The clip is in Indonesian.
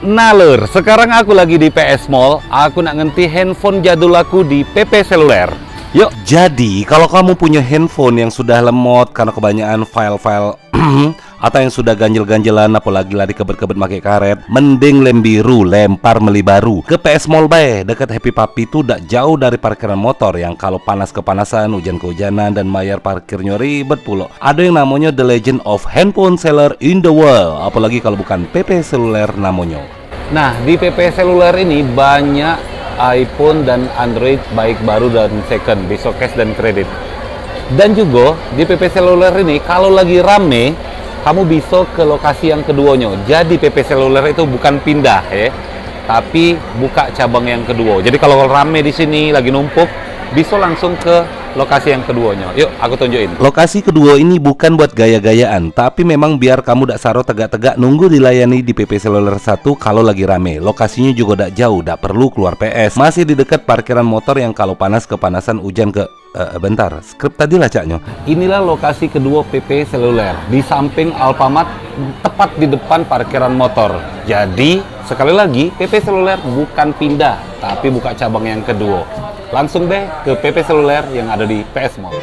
Nah lur, sekarang aku lagi di PS Mall. Aku nak ngenti handphone jadul aku di PP Seluler. Yuk. Jadi, kalau kamu punya handphone yang sudah lemot karena kebanyakan file-file atau yang sudah ganjel-ganjelan, apalagi lari kebet-kebet pakai karet, mending lem biru, lempar meli baru ke PS Mall bae. Dekat Happy Papi itu tidak jauh dari parkiran motor yang kalau panas kepanasan, hujan kehujanan, dan bayar parkirnya ribet pula. Ada yang namanya The Legend of Handphone Seller in the World, apalagi kalau bukan PP Seluler namanya. Nah, di PP Seluler ini banyak iPhone dan Android baik baru dan second, bisa cash dan kredit. Dan juga di PP Seluler ini kalau lagi rame, kamu bisa ke lokasi yang keduanya. Jadi PP Seluler itu bukan pindah ya, tapi buka cabang yang kedua. Jadi kalau rame di sini lagi numpuk, bisa langsung ke lokasi yang keduanya. Yuk, aku tunjukin. Lokasi kedua ini bukan buat gaya-gayaan, tapi memang biar kamu dak saro tegak-tegak nunggu dilayani di PP Seluler 1 kalau lagi rame. Lokasinya juga dak jauh, dak perlu keluar PS. Masih di dekat parkiran motor yang kalau panas kepanasan hujan ke bentar, skrip tadi lacaknya. Inilah lokasi kedua PP Seluler, di samping Alfamart, tepat di depan parkiran motor. Jadi, sekali lagi, PP Seluler bukan pindah, tapi buka cabang yang kedua. Langsung deh ke PP Seluler yang ada di PS Mall.